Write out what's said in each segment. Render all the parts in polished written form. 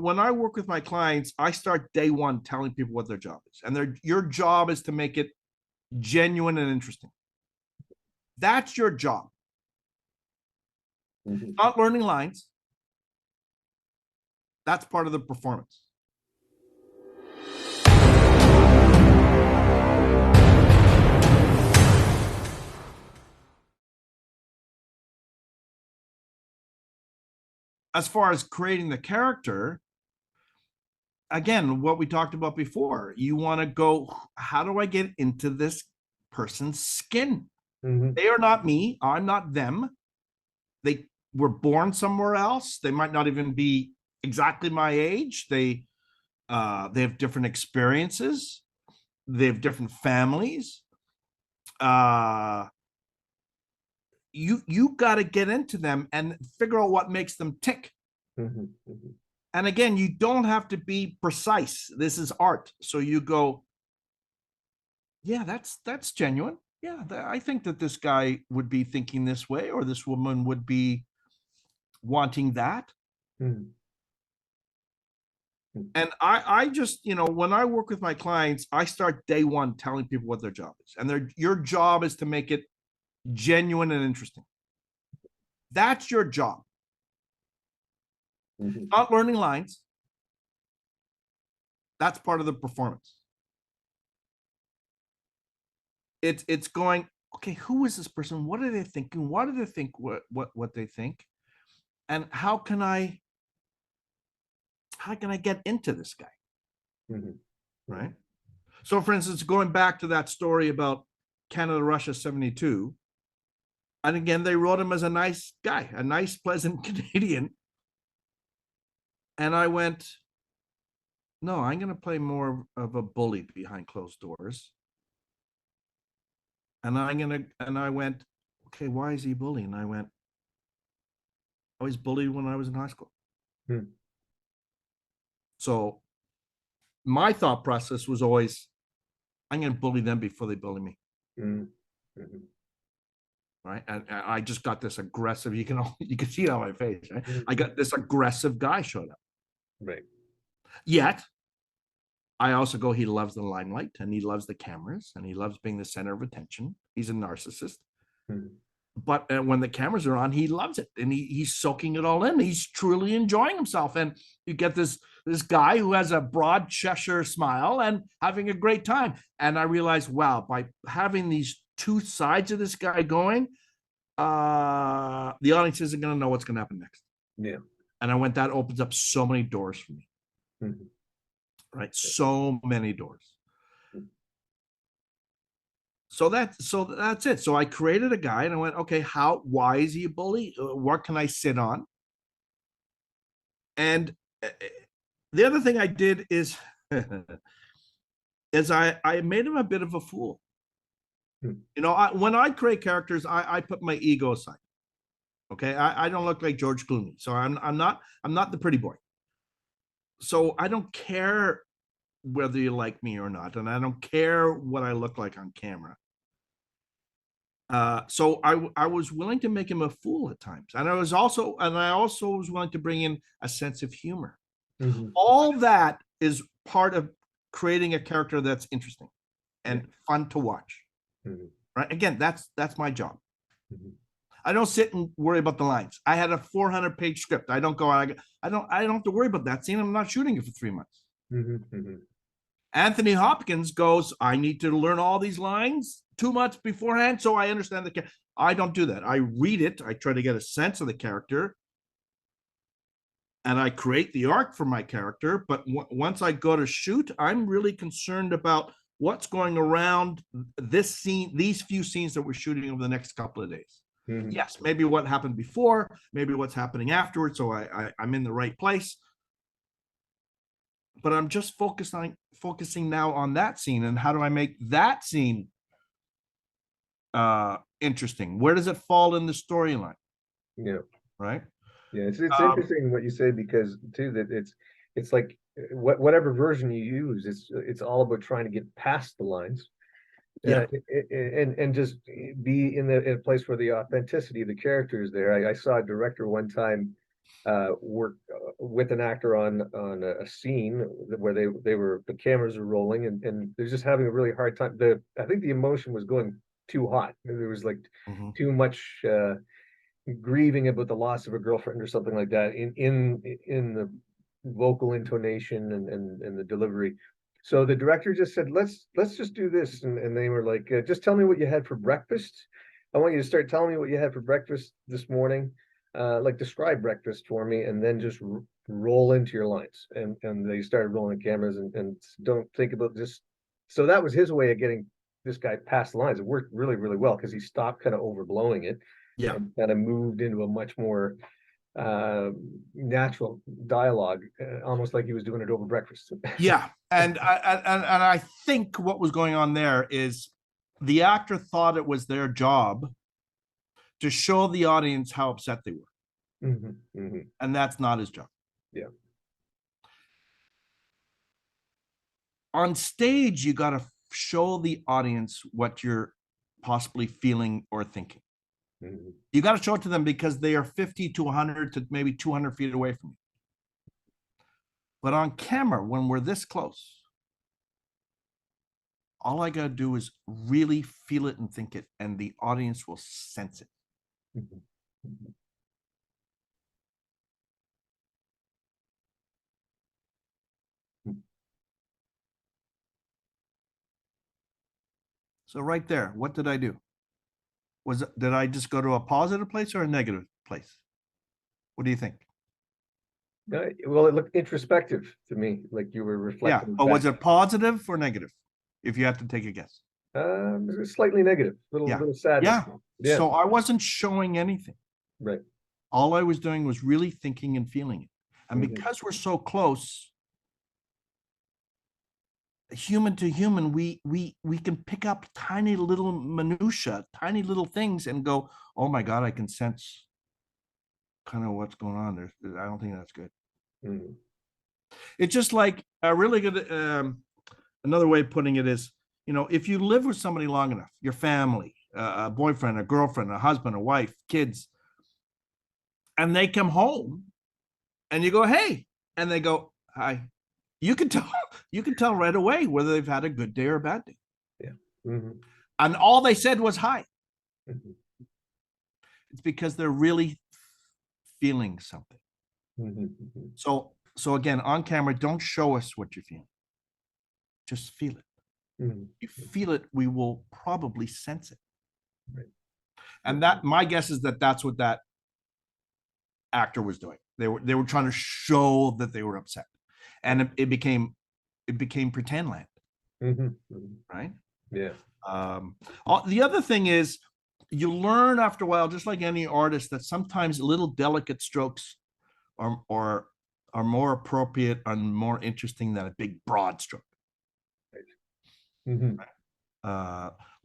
when I work with my clients, I start day one telling people what their job is. And your job is to make it genuine and interesting. That's your job. Not learning lines. That's part of the performance. As far as creating the character, again, what we talked about before, you want to go, how do I get into this person's skin? They are not me. I'm not them. They were born somewhere else. They might not even be exactly my age. They have different experiences. They have different families. You got to get into them and figure out what makes them tick. And again, you don't have to be precise. This is art. So you go, yeah, that's genuine. Yeah, I think that this guy would be thinking this way, or this woman would be wanting that. And I just, when I work with my clients, I start day one telling people what their job is. And your job is to make it genuine and interesting. That's your job. Not learning lines. That's part of the performance. It's going, okay, who is this person? What are they thinking? Why do they think what they think? And how can I get into this guy? Right? So for instance, going back to that story about Canada-Russia 72, and again, they wrote him as a nice guy, a nice, pleasant Canadian. And I went, no, I'm going to play more of a bully behind closed doors. And I went, okay, why is he bullying? And I went, I was bullied when I was in high school. So my thought process was always, I'm going to bully them before they bully me. Right. And I just got this aggressive, you can see it on my face. Right? I got this aggressive guy showed up. Right. Yet I also go, he loves the limelight and he loves the cameras and he loves being the center of attention. He's a narcissist. But when the cameras are on, he loves it and he's soaking it all in. He's truly enjoying himself. And you get this guy who has a broad Cheshire smile and having a great time. And I realized, wow, by having these two sides of this guy going, the audience isn't going to know what's going to happen next. Yeah. And I went, that opens up so many doors for me. Right. So many doors. So that's it. So I created a guy and I went, okay, why is he a bully? What can I sit on? And the other thing I did is, I made him a bit of a fool. When I create characters, I put my ego aside. Okay. I don't look like George Clooney. So I'm not the pretty boy. So I don't care whether you like me or not. And I don't care what I look like on camera. So I was willing to make him a fool at times. And I also was willing to bring in a sense of humor. All that is part of creating a character that's interesting and fun to watch. Right. Again, that's my job. I don't sit and worry about the lines. I had a 400-page script. I don't have to worry about that scene. I'm not shooting it for 3 months. Anthony Hopkins goes, I need to learn all these lines 2 months beforehand so I understand the character. I don't do that. I read it. I try to get a sense of the character. And I create the arc for my character. But once I go to shoot, I'm really concerned about what's going around this scene, these few scenes that we're shooting over the next couple of days. Yes, maybe what happened before, maybe what's happening afterwards. So I'm in the right place. But I'm just focusing now on that scene and how do I make that scene interesting? Where does it fall in the storyline? Yeah. Right. Yeah, it's interesting what you say, because too that it's like whatever version you use, it's all about trying to get past the lines. And just be in a place where the authenticity of the character is there. I saw a director one time work with an actor on a scene where the cameras are rolling, and they're just having a really hard time. I think the emotion was going too hot. There was like too much grieving about the loss of a girlfriend or something like that in the vocal intonation and the delivery. So the director just said, let's just do this. And they were like, just tell me what you had for breakfast. I want you to start telling me what you had for breakfast this morning. Like describe breakfast for me, and then just roll into your lines. And they started rolling cameras and don't think about this. So that was his way of getting this guy past the lines. It worked really, really well because he stopped kind of overblowing it. Yeah. And kind of moved into a much more natural dialogue, almost like he was doing it over breakfast. Yeah. And I think what was going on there is the actor thought it was their job to show the audience how upset they were. And that's not his job. Yeah. On stage, you got to show the audience what you're possibly feeling or thinking. You got to show it to them because they are 50 to 100 to maybe 200 feet away from you. But on camera, when we're this close, all I got to do is really feel it and think it, and the audience will sense it. So right there, what did I do? Did I just go to a positive place or a negative place? What do you think? Well, it looked introspective to me, like you were reflecting. Yeah. Oh, was it positive or negative? If you have to take a guess. Slightly negative, little sad. Yeah. So I wasn't showing anything. Right. All I was doing was really thinking and feeling it. And because we're so close, human to human, we can pick up tiny little minutia, tiny little things and go, oh my God, I can sense kind of what's going on there. I don't think that's good. It's just like a really good, another way of putting it is, if you live with somebody long enough, your family, a boyfriend, a girlfriend, a husband, a wife, kids, and they come home and you go, hey, and they go, hi. You can tell right away whether they've had a good day or a bad day. Yeah. And all they said was hi. It's because they're really feeling something. So again, on camera, don't show us what you're feeling. Just feel it. You feel it, we will probably sense it. Right. And my guess is that's what that actor was doing. They were trying to show that they were upset. And it became pretend land. Right? Yeah. The other thing is, you learn after a while, just like any artist, that sometimes little delicate strokes are more appropriate and more interesting than a big broad stroke.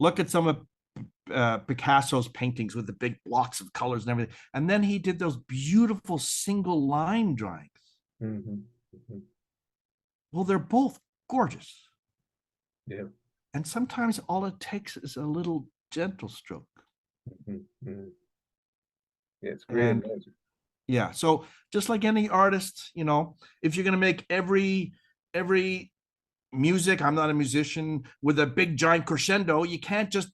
Look at some of Picasso's paintings with the big blocks of colors and everything, and then he did those beautiful single line drawings. Well, they're both gorgeous. Yeah. And sometimes all it takes is a little gentle stroke. Yeah, it's great. Yeah. So just like any artist, if you're going to make every music, I'm not a musician, with a big giant crescendo, you can't just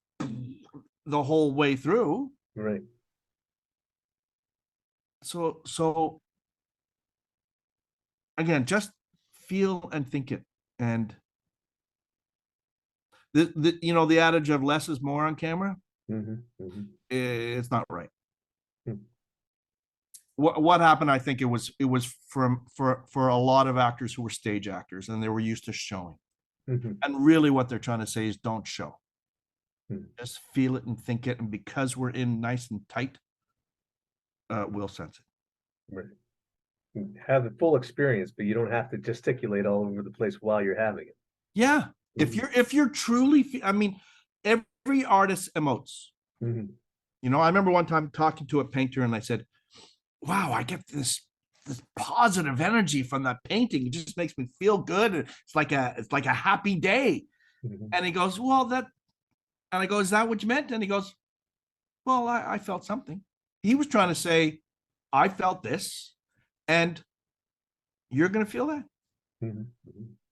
the whole way through. Right. So again, just feel and think it. And the adage of less is more on camera, it's not right. What happened, I think it was for a lot of actors who were stage actors and they were used to showing. And really what they're trying to say is don't show. Just feel it and think it. And because we're in nice and tight, we'll sense it. Right. Have the full experience, but you don't have to gesticulate all over the place while you're having it. Yeah. If you're truly, every artist emotes. I remember one time talking to a painter and I said, wow, I get this positive energy from that painting. It just makes me feel good. It's like a happy day. And he goes, and I go, is that what you meant? And he goes, well, I felt something. He was trying to say, I felt this. And you're going to feel that,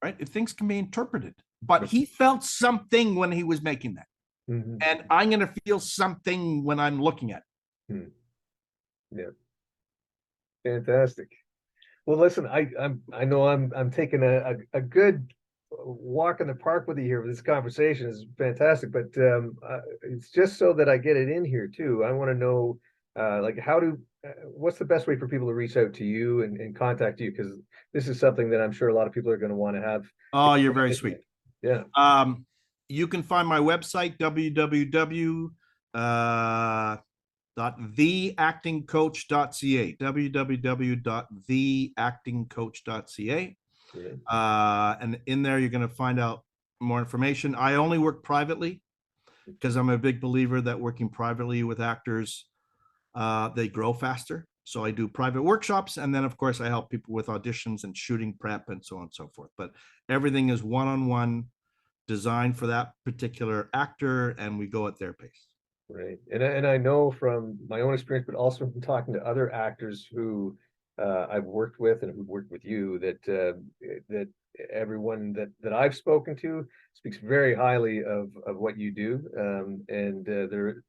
right? If things can be interpreted, but he felt something when he was making that. And I'm going to feel something when I'm looking at it. Yeah. Fantastic. Well, listen, I know I'm taking a good walk in the park with you here. This conversation is fantastic, but it's just so that I get it in here too. I want to know, like, what's the best way for people to reach out to you and contact you? Because this is something that I'm sure a lot of people are going to want to have. Oh, you're very sweet. Yeah. You can find my website, www.theactingcoach.ca, www.theactingcoach.ca. And in there, you're going to find out more information. I only work privately because I'm a big believer that working privately with actors, they grow faster. So I do private workshops. And then, of course, I help people with auditions and shooting prep and so on and so forth. But everything is one-on-one, designed for that particular actor, and we go at their pace. Right. And I know from my own experience, but also from talking to other actors who I've worked with and who've worked with you, that everyone that I've spoken to speaks very highly of what you do, and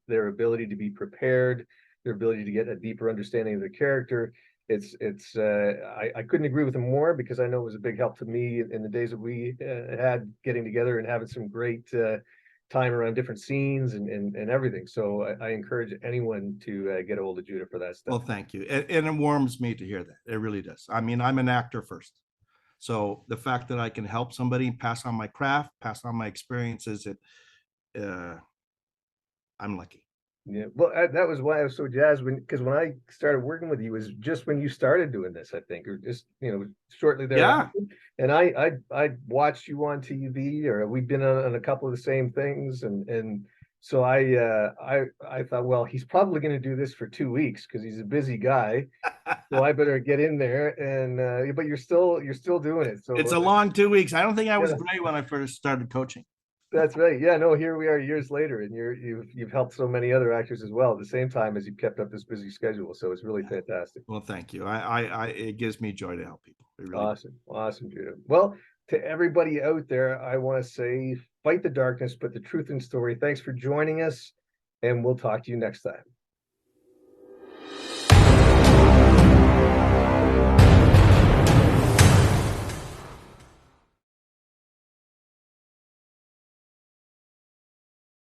their ability to be prepared, their ability to get a deeper understanding of the character. I couldn't agree with them more, because I know it was a big help to me in the days that we had getting together and having some great time around different scenes and everything. So I encourage anyone to get a hold of Judah for that stuff. Well, thank you. And it warms me to hear that. It really does. I mean, I'm an actor first. So the fact that I can help somebody pass on my craft, pass on my experiences, I'm lucky. Yeah, well, that was why I was so jazzed because when I started working with you was just when you started doing this, I think, or just shortly thereafter. And I watched you on TV, or we've been on a couple of the same things, and so I thought, well, he's probably going to do this for 2 weeks because he's a busy guy, so I better get in there. And but you're still doing it. So it's a long 2 weeks. I don't think I was Yeah. great when I first started coaching. That's right. Yeah, no, here we are years later, and you've helped so many other actors as well at the same time as you've kept up this busy schedule. So it's really fantastic. Well, thank you. It gives me joy to help people. It really Awesome. Awesome, Judah. Well, to everybody out there, I want to say, fight the darkness, put the truth in story. Thanks for joining us, and we'll talk to you next time.